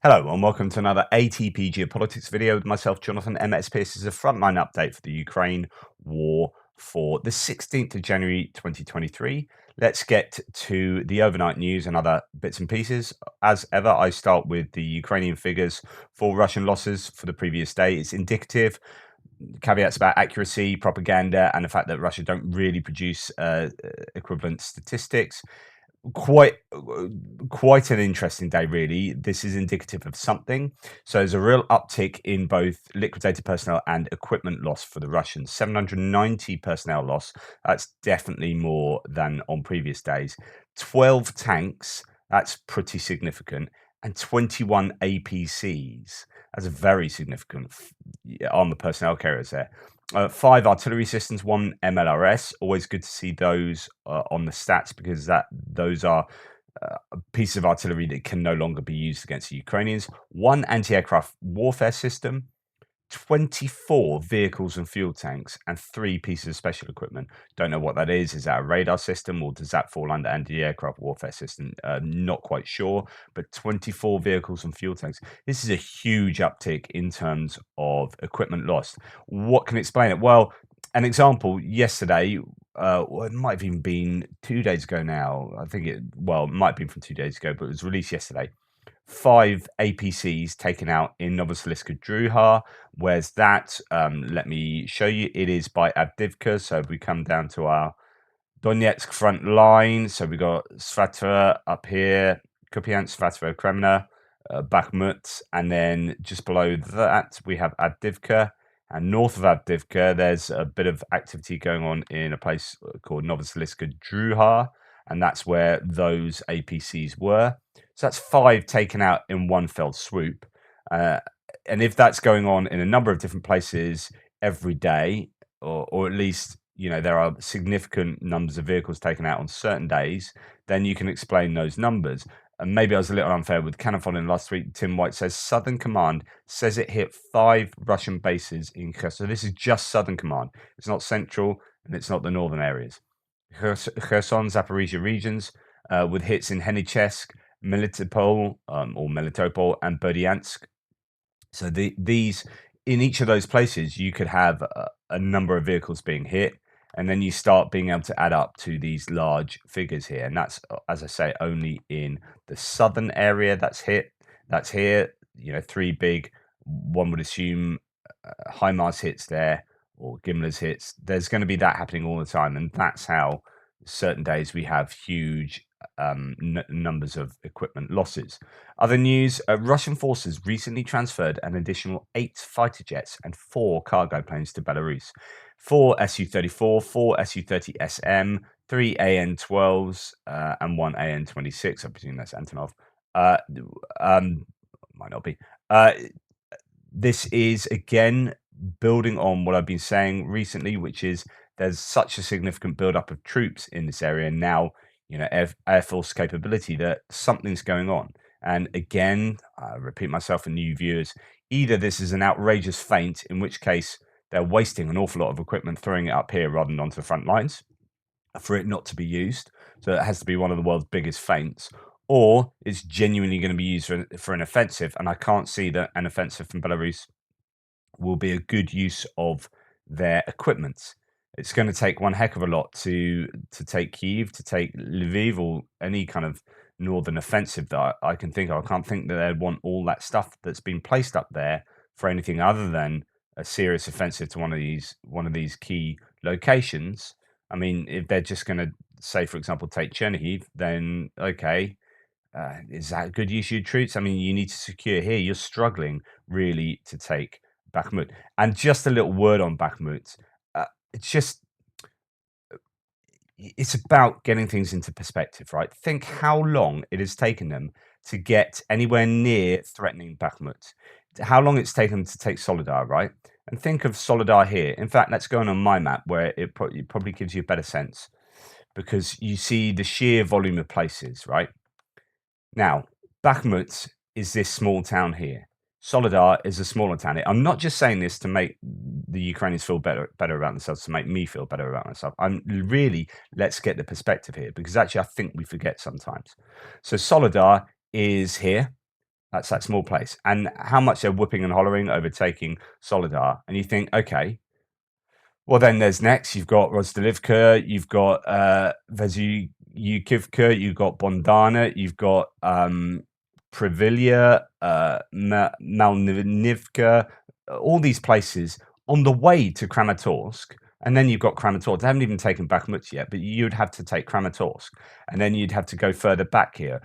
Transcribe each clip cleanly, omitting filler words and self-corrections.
Hello and welcome to another ATP Geopolitics video with myself, Jonathan MSP. This is a frontline update for the Ukraine war for the 16th of January 2023. Let's get to the overnight news and other bits and pieces. As ever, I start with the Ukrainian figures for Russian losses for the previous day. It's indicative. Caveats about accuracy, propaganda, and the fact that Russia don't really produce equivalent statistics. Quite an interesting day, really. This is indicative of something. So there's a real uptick in both liquidated personnel and equipment loss for the Russians. 790 personnel loss. That's definitely more than on previous days. 12 tanks. That's pretty significant. And 21 APCs. That's a very significant armored personnel carriers there. 5 artillery systems, 1 MLRS. Always good to see those on the stats because those are pieces of artillery that can no longer be used against the Ukrainians. 1 anti-aircraft warfare system, 24 vehicles and fuel tanks, and 3 pieces of special equipment. Don't know what that is. Is that a radar system or does that fall under anti-aircraft warfare system? Not quite sure, but 24 vehicles and fuel tanks. This is a huge uptick in terms of equipment lost. What can explain it? Well, an example yesterday, it might have even been 2 days ago now. It might have been from 2 days ago, but it was released yesterday. 5 APCs taken out in Novosibirsk Druha. Where's that? Let me show you. It is by Avdivka. So we come down to our Donetsk front line. So we got Svatove up here, Kupiansk, Svatove, Kreminna, Bakhmut, and then just below that we have Avdivka. And north of Avdivka, there's a bit of activity going on in a place called Novosibirsk Druha, and that's where those APCs were. So that's 5 taken out in one fell swoop. And if that's going on in a number of different places every day, or at least there are significant numbers of vehicles taken out on certain days, then you can explain those numbers. And maybe I was a little unfair with Canifon in last week. Tim White says Southern Command says it hit 5 Russian bases in Kherson. So this is just Southern Command. It's not central and it's not the northern areas. Kherson, Zaporizhia regions with hits in Henichesk, Melitopol or Melitopol and Berdyansk. So these in each of those places, you could have a number of vehicles being hit, and then you start being able to add up to these large figures here. And that's, as I say, only in the southern area that's hit. That's here, 3 big, one would assume, HIMARS hits there or Gimler's hits. There's going to be that happening all the time. And that's how certain days we have huge numbers of equipment losses. Other news, Russian forces recently transferred an additional 8 fighter jets and 4 cargo planes to Belarus. 4 Su-34, 4 Su-30SM, 3 AN-12s, and 1 AN-26. I presume that's Antonov. Might not be. This is, again, building on what I've been saying recently, which is there's such a significant buildup of troops in this area now, Air Force capability, that something's going on. And again, I repeat myself for new viewers, either this is an outrageous feint, in which case they're wasting an awful lot of equipment, throwing it up here rather than onto the front lines for it not to be used. So it has to be one of the world's biggest feints, or it's genuinely going to be used for an offensive. And I can't see that an offensive from Belarus will be a good use of their equipment. It's going to take one heck of a lot to take Kyiv, to take Lviv, or any kind of northern offensive that I can think of. I can't think that they'd want all that stuff that's been placed up there for anything other than a serious offensive to one of these key locations. I mean, if they're just going to say, for example, take Chernihiv, then okay, is that a good use of your troops? I mean, you need to secure here. You're struggling really to take Bakhmut. And just a little word on Bakhmut. It's about getting things into perspective, right? Think how long it has taken them to get anywhere near threatening Bakhmut. How long it's taken them to take Solidar, right? And think of Solidar here. In fact, let's go on my map where it probably gives you a better sense, because you see the sheer volume of places, right? Now, Bakhmut is this small town here. Solidar is a smaller town. I'm not just saying this to make the Ukrainians feel better about themselves, to make me feel better about myself. Let's get the perspective here, because actually I think we forget sometimes. So Solidar is here. That's that small place. And how much they're whooping and hollering over taking Solidar. And you think, okay, well, then there's next. You've got Rozdilivka, you've got Vezukivka, you've got Bondana, you've got Privilia, Malnivka, all these places on the way to Kramatorsk. And then you've got Kramatorsk. They haven't even taken Bakhmut yet, but you'd have to take Kramatorsk. And then you'd have to go further back here,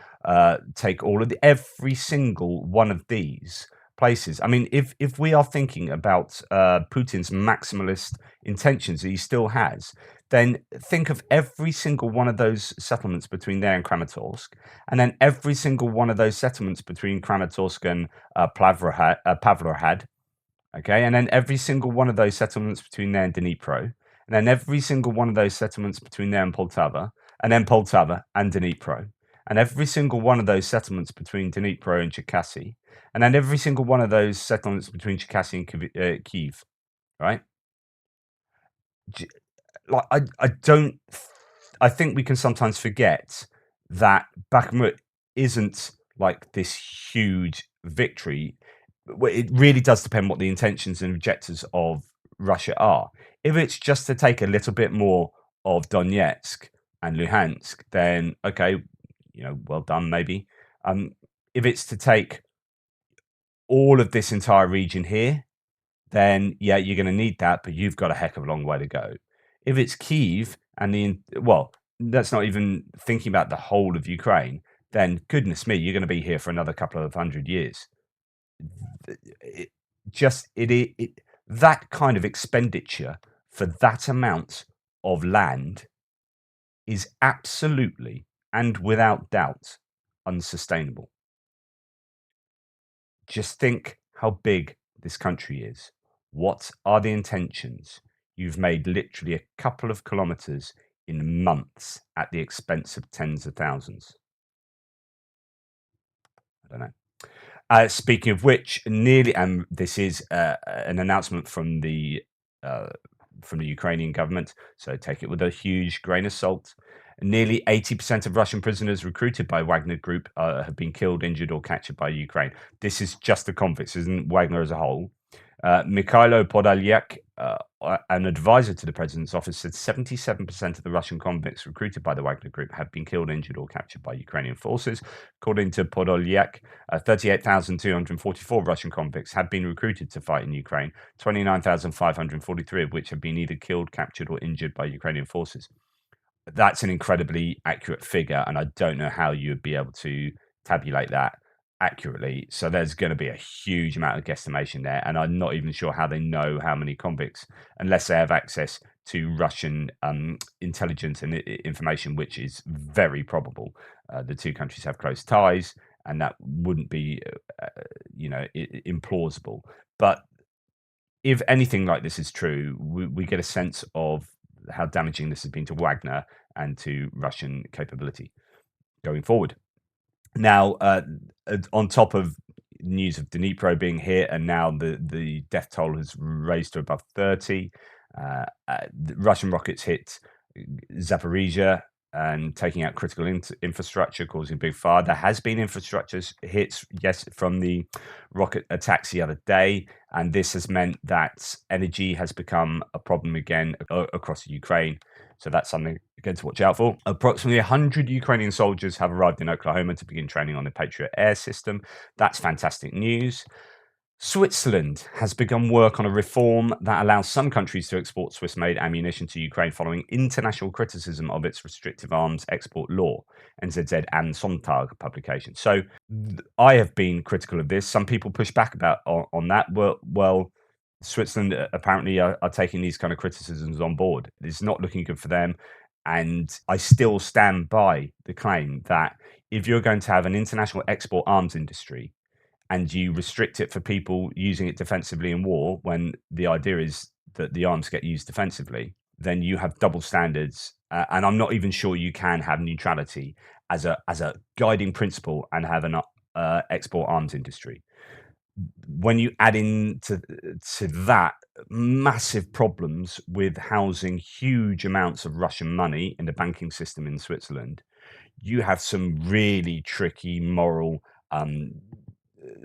take every single one of these places. I mean, if we are thinking about Putin's maximalist intentions that he still has, then think of every single one of those settlements between there and Kramatorsk, and then every single one of those settlements between Kramatorsk and Pavlorad, okay, and then every single one of those settlements between there and Dnipro, and then every single one of those settlements between there and Poltava, and then Poltava and Dnipro, and every single one of those settlements between Dnipro and Cherkasy, and then every single one of those settlements between Cherkasy and Kyiv, right? Like I don't. I think we can sometimes forget that Bakhmut isn't like this huge victory. It really does depend what the intentions and objectives of Russia are. If it's just to take a little bit more of Donetsk and Luhansk, then okay, well done, maybe. If it's to take all of this entire region here, then yeah, you're going to need that, but you've got a heck of a long way to go. If it's Kyiv and that's not even thinking about the whole of Ukraine, then goodness me, you're going to be here for another couple of 100 years. That kind of expenditure for that amount of land is absolutely and without doubt unsustainable. Just think how big this country is. What are the intentions? You've made literally a couple of kilometers in months at the expense of tens of thousands. I don't know. Speaking of which, and this is an announcement from the Ukrainian government, so take it with a huge grain of salt. Nearly 80% of Russian prisoners recruited by Wagner Group have been killed, injured, or captured by Ukraine. This is just the convicts, isn't Wagner as a whole. Mikhailo Podolyak, an advisor to the president's office, said 77% of the Russian convicts recruited by the Wagner Group have been killed, injured, or captured by Ukrainian forces. According to Podolyak, 38,244 Russian convicts have been recruited to fight in Ukraine, 29,543 of which have been either killed, captured, or injured by Ukrainian forces. That's an incredibly accurate figure, and I don't know how you would be able to tabulate that accurately. So there's going to be a huge amount of guesstimation there, and I'm not even sure how they know how many convicts, unless they have access to Russian intelligence and information, which is very probable. The two countries have close ties, and that wouldn't be, implausible. But if anything like this is true, we get a sense of how damaging this has been to Wagner and to Russian capability going forward. Now, on top of news of Dnipro being hit, and now the death toll has raised to above 30. Russian rockets hit Zaporizhia and taking out critical infrastructure, causing a big fire. There has been infrastructure hits, yes, from the rocket attacks the other day, and this has meant that energy has become a problem again across Ukraine. So that's something again to watch out for. Approximately 100 Ukrainian soldiers have arrived in Oklahoma to begin training on the Patriot air system. That's fantastic news. Switzerland has begun work on a reform that allows some countries to export Swiss-made ammunition to Ukraine following international criticism of its restrictive arms export law, NZZ and Sonntag publication. So I have been critical of this. Some people push back on that. Well, Switzerland apparently are taking these kind of criticisms on board. It's not looking good for them. And I still stand by the claim that if you're going to have an international export arms industry, and you restrict it for people using it defensively in war, when the idea is that the arms get used defensively, then you have double standards. And I'm not even sure you can have neutrality as a guiding principle and have an export arms industry. When you add into that massive problems with housing huge amounts of Russian money in the banking system in Switzerland, you have some really tricky moral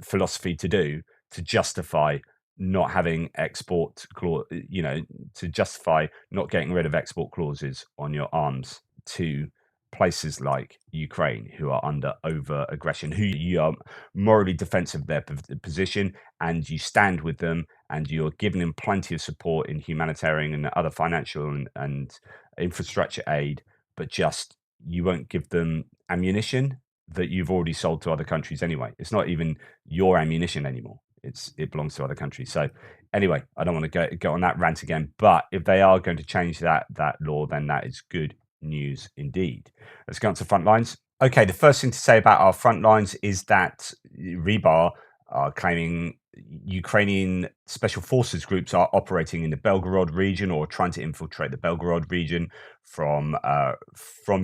philosophy to do to justify not having export clause, to justify not getting rid of export clauses on your arms to places like Ukraine, who are under over aggression, who you are morally defensive of their position, and you stand with them, and you're giving them plenty of support in humanitarian and other financial and infrastructure aid, but just you won't give them ammunition that you've already sold to other countries anyway. It's not even your ammunition anymore. It belongs to other countries. So anyway, I don't want to go on that rant again. But if they are going to change that law, then that is good news indeed. Let's go on to front lines. Okay, the first thing to say about our front lines is that Rebar are claiming Ukrainian special forces groups are operating in the Belgorod region or trying to infiltrate the Belgorod region from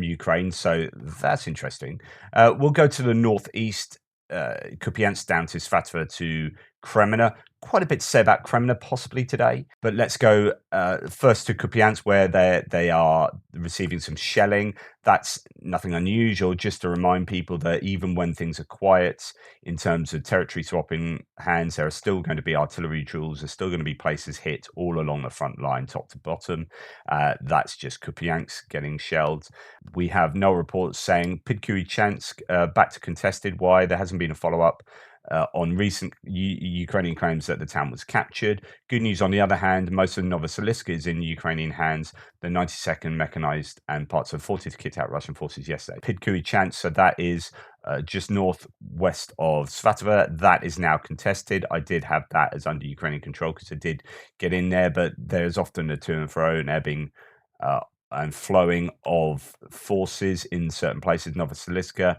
Ukraine. So that's interesting. We'll go to the northeast, Kupiansk down to Svatove to Kreminna. Quite a bit to say about Kreminna possibly today, but let's go first to Kupiansk, where they are receiving some shelling. That's nothing unusual, just to remind people that even when things are quiet in terms of territory swapping hands, there are still going to be artillery drills. There's still going to be places hit all along the front line, top to bottom. That's just Kupiansk getting shelled. We have no reports saying Kupiansk back to contested. Why? There hasn't been a follow-up on recent Ukrainian claims that the town was captured. Good news, on the other hand, most of Novosibirsk is in Ukrainian hands. The 92nd Mechanized and parts of 40th kit out Russian forces yesterday. Kupiansk, so that is just northwest of Svatove. That is now contested. I did have that as under Ukrainian control because I did get in there, but there's often a to and fro and ebbing and flowing of forces in certain places. Novosibirsk,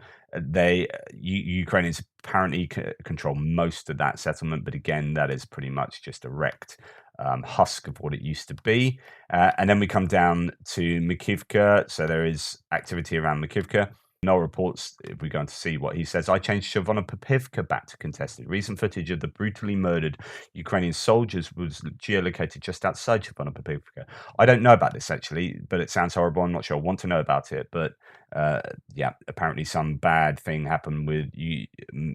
Ukrainians apparently control most of that settlement, but again, that is pretty much just a wrecked husk of what it used to be. And then we come down to Makivka, so there is activity around Makivka. No reports. If we're going to see what he says, I changed Shavonopapivka back to contested. Recent footage of the brutally murdered Ukrainian soldiers was geolocated just outside Shavonopapivka. I don't know about this actually, but it sounds horrible. I'm not sure I want to know about it, but yeah, apparently some bad thing happened with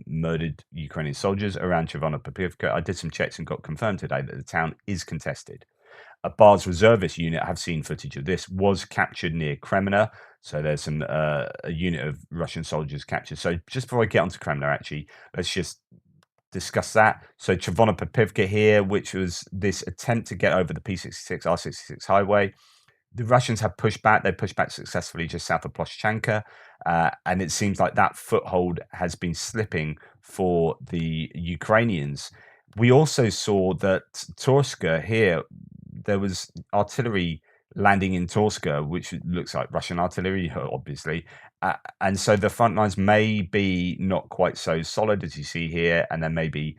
murdered Ukrainian soldiers around Shavonopapivka. I did some checks and got confirmed today that the town is contested. A Bard's reservist unit, I have seen footage of this, was captured near Kreminna. So there's some a unit of Russian soldiers captured. So just before I get onto Kreminna, actually, let's just discuss that. So Chervonopapivka here, which was this attempt to get over the P66, R66 highway. The Russians have pushed back. They pushed back successfully just south of Ploshchanka. And it seems like that foothold has been slipping for the Ukrainians. We also saw that Torska here, there was artillery landing in Torska, which looks like Russian artillery, obviously. And so the front lines may be not quite so solid as you see here, and then maybe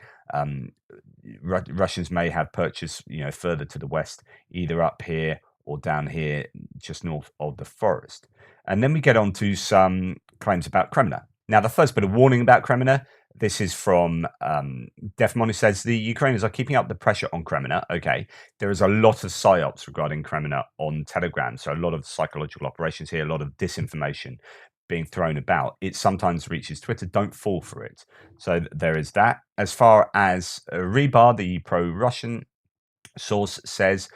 Russians may have purchased, further to the west, either up here or down here, just north of the forest. And then we get on to some claims about Kreminna. Now, the first bit of warning about Kreminna, this is from Defmon, who says the Ukrainians are keeping up the pressure on Kreminna. Okay, there is a lot of psyops regarding Kreminna on Telegram, so a lot of psychological operations here, a lot of disinformation being thrown about. It sometimes reaches Twitter. Don't fall for it. So there is that. As far as Rebar, the pro-Russian source, says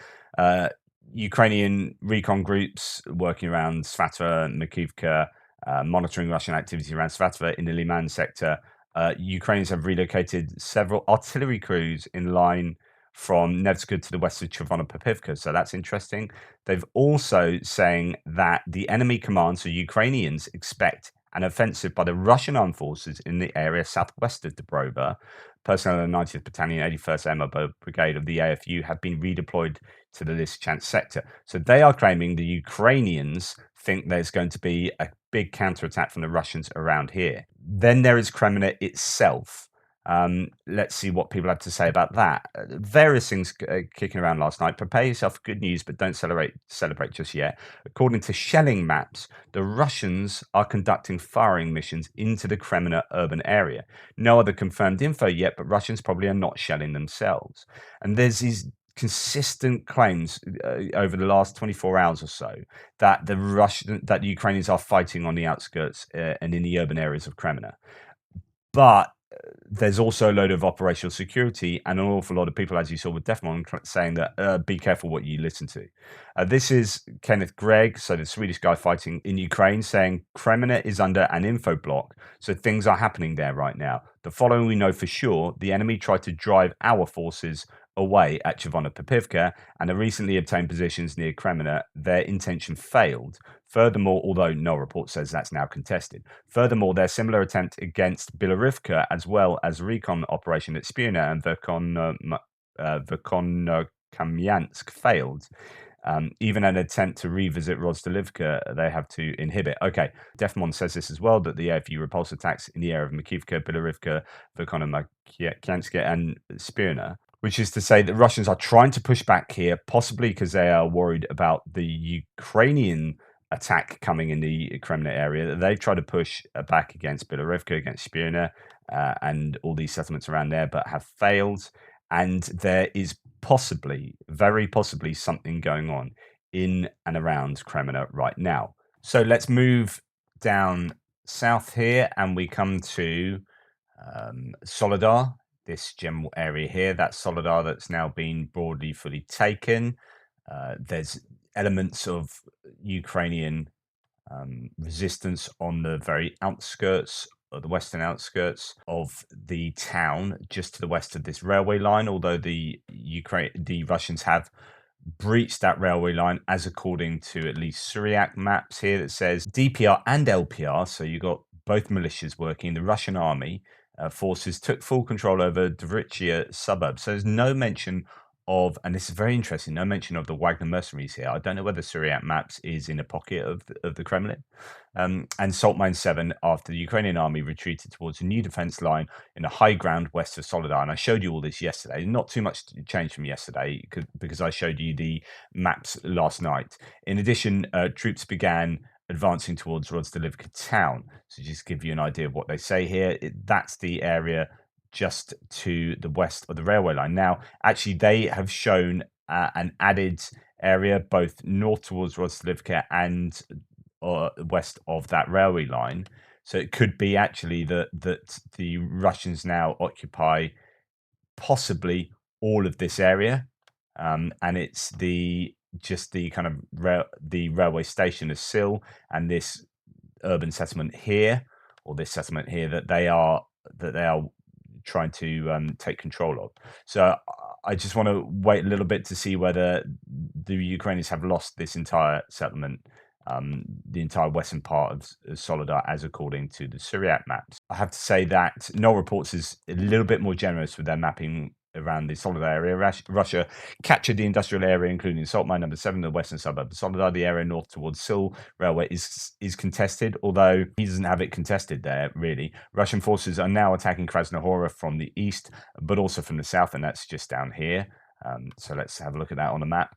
Ukrainian recon groups working around Svatove and Makivka, monitoring Russian activity around Svatove in the Liman sector. Ukrainians have relocated several artillery crews in line from Nevsky to the west of Chervonopapivka. So that's interesting. They've also saying that the enemy command, so Ukrainians expect an offensive by the Russian armed forces in the area southwest of Dobrova. Personnel of the 90th Battalion, 81st MO Brigade of the AFU have been redeployed to the Lysychansk sector. So they are claiming the Ukrainians think there's going to be a big counterattack from the Russians around here. Then there is Kreminna itself. Let's see what people have to say about that. Various things kicking around last night. Prepare yourself for good news, but don't celebrate just yet. According to shelling maps, the Russians are conducting firing missions into the Kreminna urban area. No other confirmed info yet, but Russians probably are not shelling themselves. And there's these consistent claims over the last 24 hours or so that the Ukrainians are fighting on the outskirts and in the urban areas of Kreminna. But there's also a load of operational security and an awful lot of people, as you saw with Defmon, saying that be careful what you listen to. This is Kenneth Gregg, so the Swedish guy fighting in Ukraine, saying Kreminna is under an info block, so things are happening there right now. The following we know for sure: the enemy tried to drive our forces away at Chervona-Popivka and the recently obtained positions near Kreminna. Their intention failed. Furthermore, although no report says that's now contested. Furthermore, their similar attempt against Bilorivka, as well as recon operation at Spuna and Verkhonokamyansk, failed. Even an attempt to revisit Rozdilivka, they have to inhibit. Okay, Defmon says this as well, that the AFU repulse attacks in the area of Makivka, Bilorivka, Verkhonokamyansk, and Spuna, which is to say that Russians are trying to push back here, possibly because they are worried about the Ukrainian attack coming in the Kreminna area. They've tried to push back against Bilorivka, against Spuna, and all these settlements around there, but have failed. And there is possibly, very possibly, something going on in and around Kreminna right now. So let's move down south here, and we come to Solidar, this general area here. That's Solidar that's now been broadly fully taken. There's elements of Ukrainian resistance on the very outskirts, or the western outskirts of the town, just to the west of this railway line. Although the Russians have breached that railway line, as according to at least Syriac maps here, that says DPR and LPR. So you got both militias working. The Russian army forces took full control over Dvorichia suburb. So there's no mention of, and this is very interesting, no mention of the Wagner mercenaries here. I don't know whether Syriac maps is in a pocket of the Kremlin. And Salt Mine 7, after the Ukrainian army retreated towards a new defense line in the high ground west of Solidar. And I showed you all this yesterday. Not too much changed from yesterday because I showed you the maps last night. In addition, troops began advancing towards Rozdilivka town. So just to give you an idea of what they say here, that's the area just to the west of the railway line. Now, actually, they have shown an added area both north towards Rozdilivka and west of that railway line. So it could be actually that the Russians now occupy possibly all of this area, and it's just the kind of the railway station of Sil and this urban settlement here, or this settlement here, that they are trying to take control of. So I just want to wait a little bit to see whether the Ukrainians have lost this entire settlement, the entire western part of Solidar, as according to the Syriac maps. I have to say that Null Reports is a little bit more generous with their mapping around the Solidar area. Russia captured the industrial area, including Salt Mine number 7, the western suburb of Solidar. The area north towards Sil railway is contested, although he doesn't have it contested there, really. Russian forces are now attacking Krasnohora from the east, but also from the south, and that's just down here. So let's have a look at that on the map.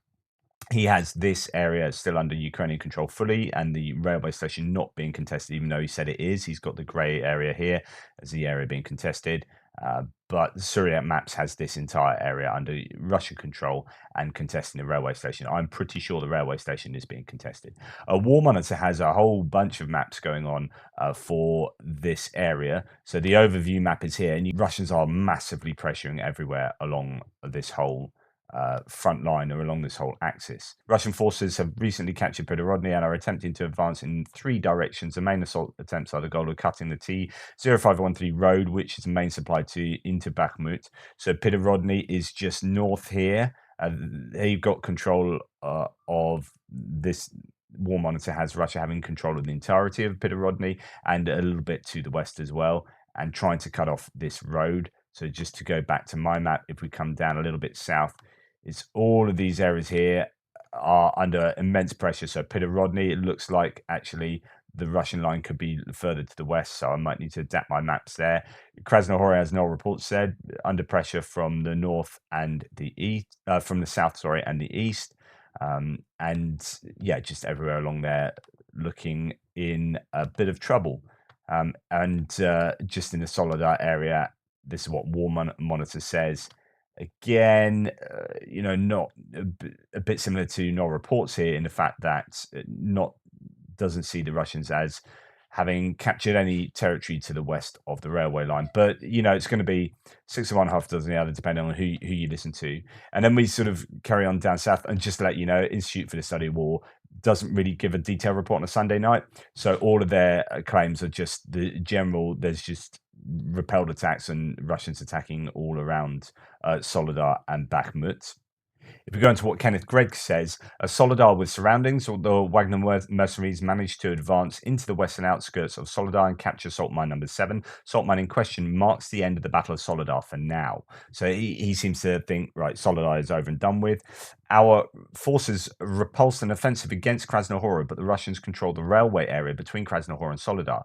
He has this area still under Ukrainian control fully, and the railway station not being contested, even though he said it is. He's got the grey area here as the area being contested. But Syriac maps has this entire area under Russian control and contesting the railway station. I'm pretty sure the railway station is being contested. War Monitor has a whole bunch of maps going on for this area. So the overview map is here, and Russians are massively pressuring everywhere along this whole front line or along this whole axis. Russian forces have recently captured Pidorodny and are attempting to advance in 3 directions. The main assault attempts are the goal of cutting the T0513 road, which is the main supply into Bakhmut. So Pidorodny is just north here. They've got control of this. War Monitor has Russia having control of the entirety of Pidorodny and a little bit to the west as well, and trying to cut off this road. So just to go back to my map, if we come down a little bit south, it's all of these areas here are under immense pressure. So Pidorodny, it looks like actually the Russian line could be further to the west, so I might need to adapt my maps there. Krasnohora, as Null Report said, under pressure from the north and the east, from the south, sorry, and the east. And yeah, just everywhere along there looking in a bit of trouble. And just in the Solidar area, this is what War Monitor says. Again, not a bit similar to Null Reports here in the fact that not doesn't see the Russians as having captured any territory to the west of the railway line. But, it's going to be 6 of one, half a dozen the other, depending on who you listen to. And then we sort of carry on down south. And just to let you know, Institute for the Study of War doesn't really give a detailed report on a Sunday night. So all of their claims are just the general, there's just repelled attacks and Russians attacking all around Soledar and Bakhmut. If we go into what Kenneth Gregg says, Soledar with surroundings, although Wagner mercenaries managed to advance into the western outskirts of Soledar and capture salt mine number 7. Salt mine in question marks the end of the Battle of Soledar for now. So he seems to think, right, Soledar is over and done with. Our forces repulsed an offensive against Krasnohora, but the Russians controlled the railway area between Krasnohora and Soledar.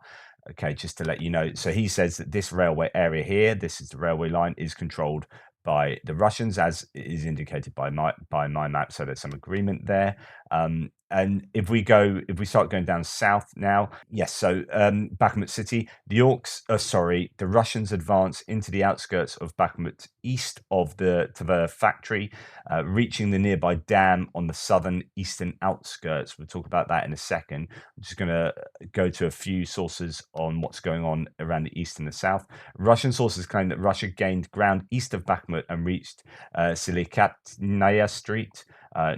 Okay, just to let you know. So he says that this railway area here, this is the railway line, is controlled by the Russians, as is indicated by my map. So there's some agreement there. And if we start going down south now, yes. So Bakhmut city, the Russians advance into the outskirts of Bakhmut, east of the Tver factory, reaching the nearby dam on the southern eastern outskirts. We'll talk about that in a second. I'm just going to go to a few sources on what's going on around the east and the south. Russian sources claim that Russia gained ground east of Bakhmut and reached Silikatnaya Street,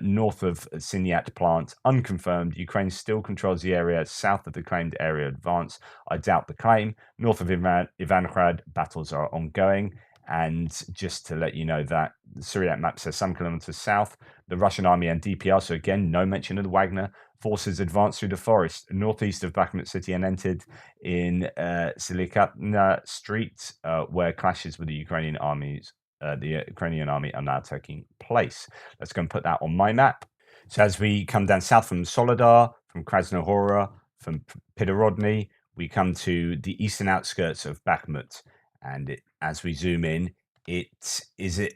north of Sinyat plant. Unconfirmed. Ukraine still controls the area south of the claimed area advance. I doubt the claim. North of Ivangorod, battles are ongoing. And just to let you know that the Syriac map says some kilometers south, the Russian army and DPR, so again, no mention of the Wagner forces, advanced through the forest northeast of Bakhmut city and entered in Silikatna Street, where clashes with the Ukrainian armies, the Ukrainian army are now taking place. Let's go and put that on my map. So as we come down south from Soledar, from Krasnohora, from Pidorodny, we come to the eastern outskirts of Bakhmut. And as we zoom in, it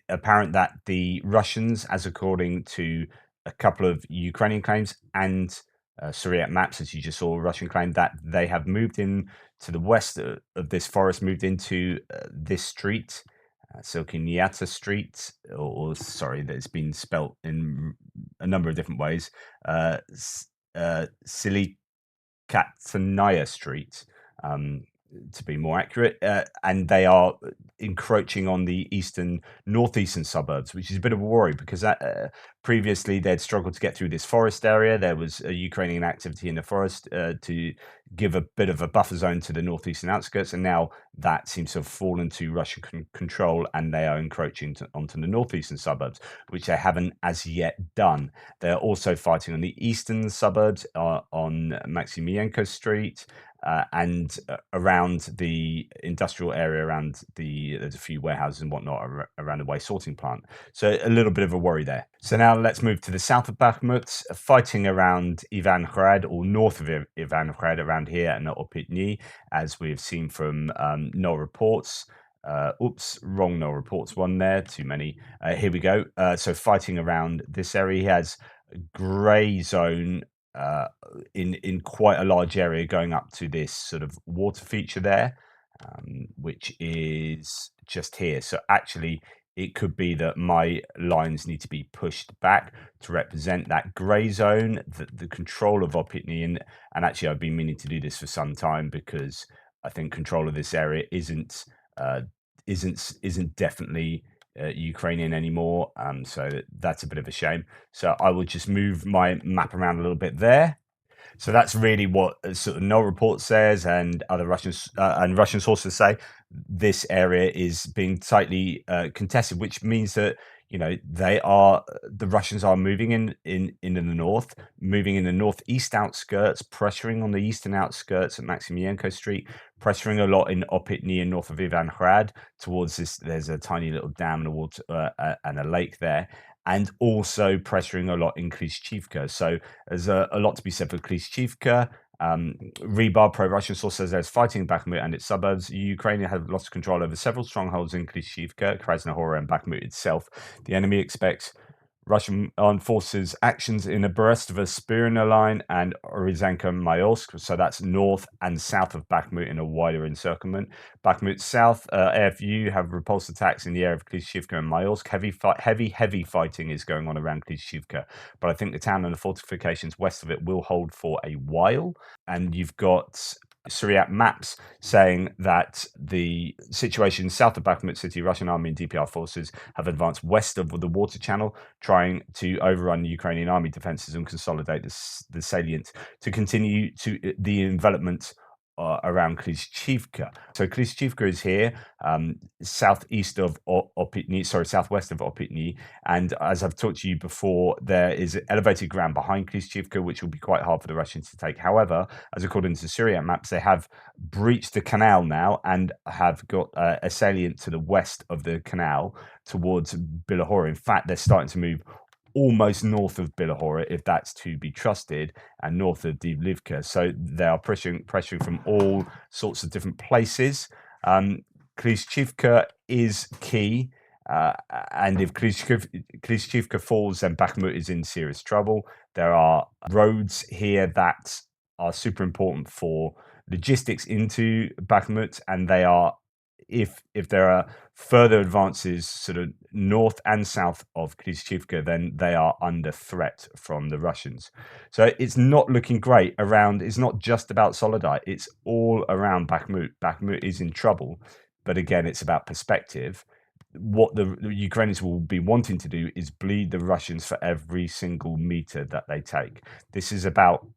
apparent that the Russians, as according to a couple of Ukrainian claims and Syriac maps, as you just saw, Russian claim that they have moved in to the west of this forest, moved into this street, Silkinyata Street, or sorry, that it's been spelt in a number of different ways, Silikatnaya Street, to be more accurate, and they are encroaching on the northeastern suburbs, which is a bit of a worry because previously they'd struggled to get through this forest area. There was a Ukrainian activity in the forest to give a bit of a buffer zone to the northeastern outskirts, and now that seems to have fallen to Russian control, and they are encroaching onto the northeastern suburbs, which they haven't as yet done. They're also fighting on the eastern suburbs on Maximenko Street, and around the industrial area, there's a few warehouses and whatnot around the waste sorting plant. So a little bit of a worry there. So now let's move to the south of Bakhmut, fighting around Ivangorod, or north of Ivangorod, around here and Opitny, as we've seen from no reports. Wrong no reports one there, too many. Here we go. So fighting around this area, he has a grey zone in quite a large area going up to this sort of water feature there, which is just here. So actually it could be that my lines need to be pushed back to represent that grey zone, the control of Opitny. And actually I've been meaning to do this for some time because I think control of this area isn't definitely Ukrainian anymore, so that's a bit of a shame. So I will just move my map around a little bit there. So that's really what sort of no report says, and other Russian sources say. This area is being tightly contested, which means that the Russians are moving in the north, moving in the northeast outskirts, pressuring on the eastern outskirts at Maximenko Street, pressuring a lot in Opitny and north of Ivangorod towards this. There's a tiny little dam and a water and a lake there, and also pressuring a lot in Klishchivka. So there's a lot to be said for Klishchivka. Rebar, pro-Russian source, says there's fighting in Bakhmut and its suburbs. Ukraine have lost control over several strongholds in Klishchivka, Krasnohora, and Bakhmut itself. The enemy expects Russian armed forces actions in the Brestova Spirina line and Ryazanka-Mayolsk, so that's north and south of Bakhmut in a wider encirclement. Bakhmut south, AFU have repulsed attacks in the area of Klishchivka and Mayolsk. Heavy fighting is going on around Klishchivka, but I think the town and the fortifications west of it will hold for a while. And you've got Syriac maps saying that the situation south of Bakhmut city, Russian army and DPR forces have advanced west of the water channel, trying to overrun Ukrainian army defenses and consolidate the salient to continue to the envelopment around Klishchivka. So Klishchivka is here, southeast of Opitny, southwest of Opitny. And as I've talked to you before, there is elevated ground behind Klishchivka, which will be quite hard for the Russians to take. However, as according to Syriac maps, they have breached the canal now and have got a salient to the west of the canal towards Bilahora. In fact, they're starting to move almost north of Bilahora, if that's to be trusted, and north of Avdivka. So they are pressuring from all sorts of different places. Klishchivka is key, and if Klishchivka falls, then Bakhmut is in serious trouble. There are roads here that are super important for logistics into Bakhmut, and they are, if there are further advances sort of north and south of Klishchivka, then they are under threat from the Russians. So it's not looking great around. It's not just about Soledar. It's all around Bakhmut. Bakhmut is in trouble. But again, it's about perspective. What the Ukrainians will be wanting to do is bleed the Russians for every single meter that they take. This is about,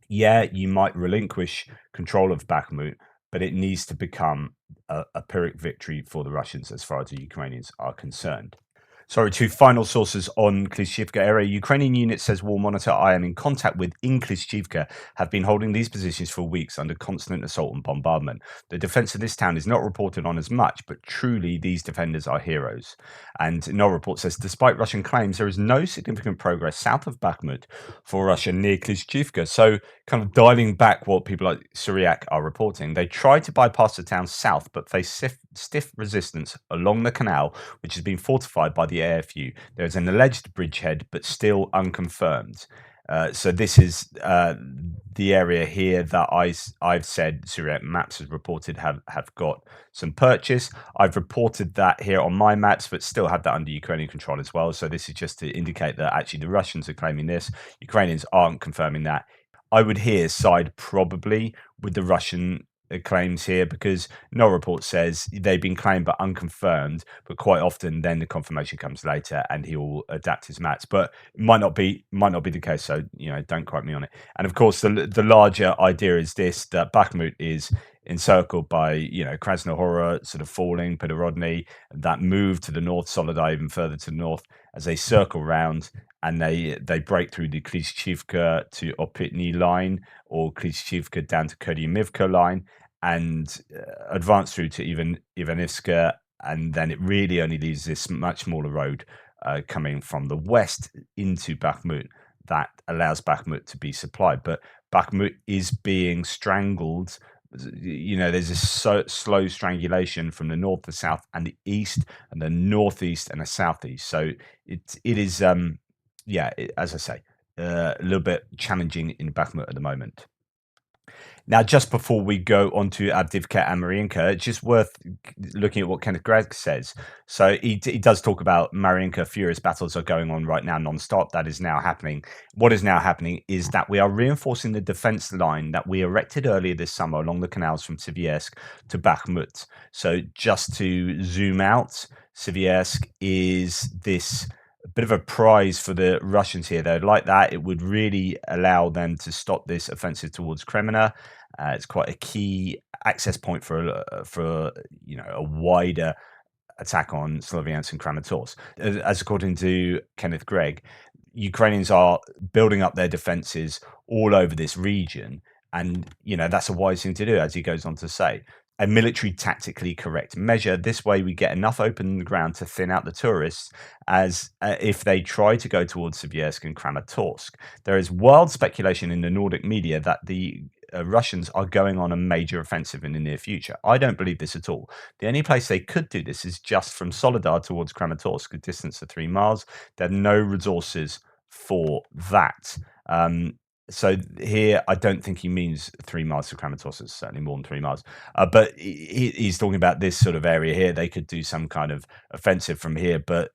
yeah, you might relinquish control of Bakhmut, but it needs to become a Pyrrhic victory for the Russians as far as the Ukrainians are concerned. Sorry, two final sources on Klishchivka area. Ukrainian unit says War Monitor I am in contact with in Klishchivka have been holding these positions for weeks under constant assault and bombardment. The defense of this town is not reported on as much, but truly these defenders are heroes. And no report says, despite Russian claims, there is no significant progress south of Bakhmut for Russia near Klishchivka. So kind of dialing back what people like Syriac are reporting, they tried to bypass the town south, but face stiff resistance along the canal, which has been fortified by the AFU. There is an alleged bridgehead, but still unconfirmed. So this is the area here that I've said Syriac maps has reported have got some purchase. I've reported that here on my maps, but still have that under Ukrainian control as well. So this is just to indicate that actually the Russians are claiming this. Ukrainians aren't confirming that. I would here side probably with the Russian claims here, because no report says they've been claimed but unconfirmed, but quite often then the confirmation comes later and he will adapt his maps, but it might not be the case, so don't quote me on it. And of course the larger idea is this, that Bakhmut is encircled by Krasnohora sort of falling, Pedorodny, that move to the north, Soledar even further to the north, as they circle round and they break through the Klishchivka to Opitny line or Klishchivka down to Kupiansk line and advance through to Ivanivska, and then it really only leaves this much smaller road coming from the west into Bakhmut that allows Bakhmut to be supplied. But Bakhmut is being strangled. There's a slow strangulation from the north, the south, and the east, and the northeast and the southeast. So it is, as I say, a little bit challenging in Bakhmut at the moment. Now, just before we go on to Avdivka and Marinka, it's just worth looking at what Kenneth Gregg says. So he does talk about Marinka. Furious battles are going on right now non-stop. That is now happening. What is now happening is that we are reinforcing the defense line that we erected earlier this summer along the canals from Siviersk to Bakhmut. So just to zoom out, Siviersk is this bit of a prize for the Russians here. They'd like that. It would really allow them to stop this offensive towards Kreminna. It's quite a key access point for a wider attack on Sloviansk and Kramatorsk. As according to Kenneth Gregg, Ukrainians are building up their defenses all over this region, and that's a wise thing to do, as he goes on to say. A military tactically correct measure. This way we get enough open ground to thin out the tourists as if they try to go towards Siviersk and Kramatorsk. There is wild speculation in the Nordic media that the Russians are going on a major offensive in the near future. I don't believe this at all. The only place they could do this is just from Soledar towards Kramatorsk, a distance of 3 miles. There are no resources for that. So here, I don't think he means 3 miles to Kramatorsk. It's certainly more than 3 miles. But he's talking about this sort of area here. They could do some kind of offensive from here, but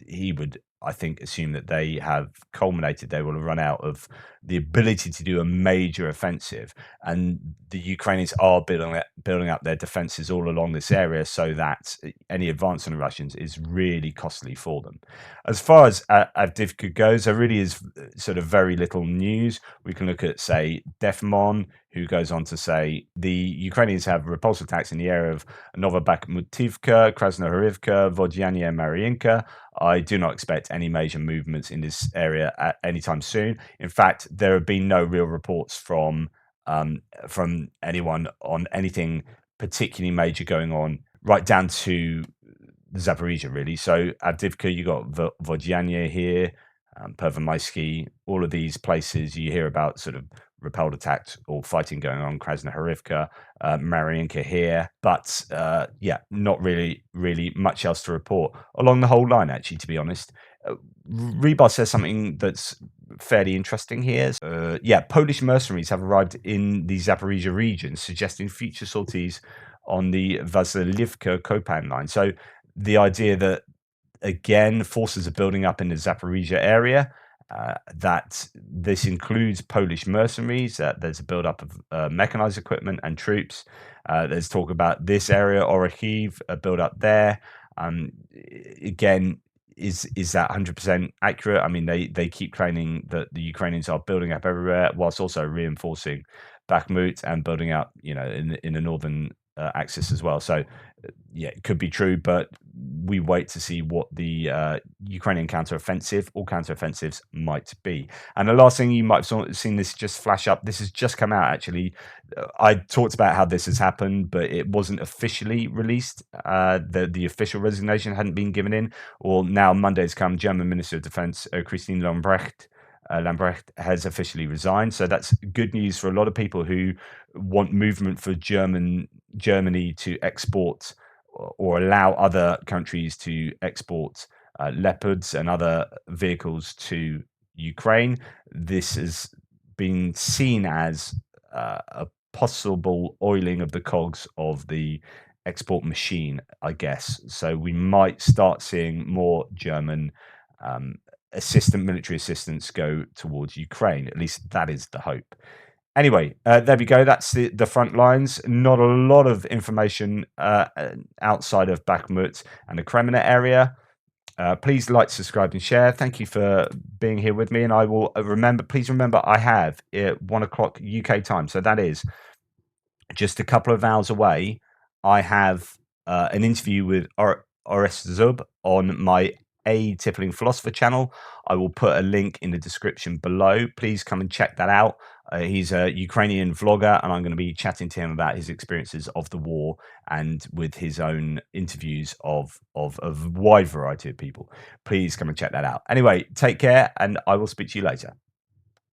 he would I think, assume that they have culminated. They will have run out of the ability to do a major offensive, and the Ukrainians are building up their defenses all along this area, so that any advance on the Russians is really costly for them. As far as Avdivka goes, there really is sort of very little news. We can look at, say, Defmon, who goes on to say the Ukrainians have repulsed attacks in the area of Nova Bakhmutivka, Krasnohorivka, Vodyanya, and Marinka. I do not expect any major movements in this area at any time soon. In fact, there have been no real reports from anyone on anything particularly major going on, right down to Zaporizhia, really. So Avdivka, you got Vodyanya here, Pervomaisky, all of these places you hear about sort of repelled attacks or fighting going on. Krasnohorivka, Marinka here, but yeah, not really much else to report along the whole line. Actually, to be honest, Rebar says something that's fairly interesting here. Yeah, Polish mercenaries have arrived in the Zaporizhia region, suggesting future sorties on the Vasilivka-Kopan line. So the idea that, again, forces are building up in the Zaporizhia area, that this includes Polish mercenaries, there's a build-up of mechanized equipment and troops. There's talk about this area, Orikhiv, a build-up there. Again, is that 100% accurate? I mean, they keep claiming that the Ukrainians are building up everywhere, whilst also reinforcing Bakhmut and building up, in the northern axis as well. So yeah, it could be true, but we wait to see what the Ukrainian counteroffensive or counteroffensives might be. And the last thing, you might have seen this just flash up. This has just come out, actually. I talked about how this has happened, but it wasn't officially released. The official resignation hadn't been given in. Or now Monday's come, German Minister of Defense, Christine Lambrecht has officially resigned. So that's good news for a lot of people who want movement for Germany to export or allow other countries to export Leopards and other vehicles to Ukraine. This has been seen as a possible oiling of the cogs of the export machine, I guess. So we might start seeing more German military assistance go towards Ukraine. At least that is the hope. Anyway, there we go. That's the front lines. Not a lot of information outside of Bakhmut and the Kreminna area. Please like, subscribe, and share. Thank you for being here with me. And I will please remember, I have 1 o'clock UK time. So that is just a couple of hours away. I have an interview with Oris Zub on my A Tippling Philosopher channel. I will put a link in the description below. Please come and check that out. He's a Ukrainian vlogger, and I'm going to be chatting to him about his experiences of the war and with his own interviews of a wide variety of people. Please come and check that out. Anyway, take care, and I will speak to you later.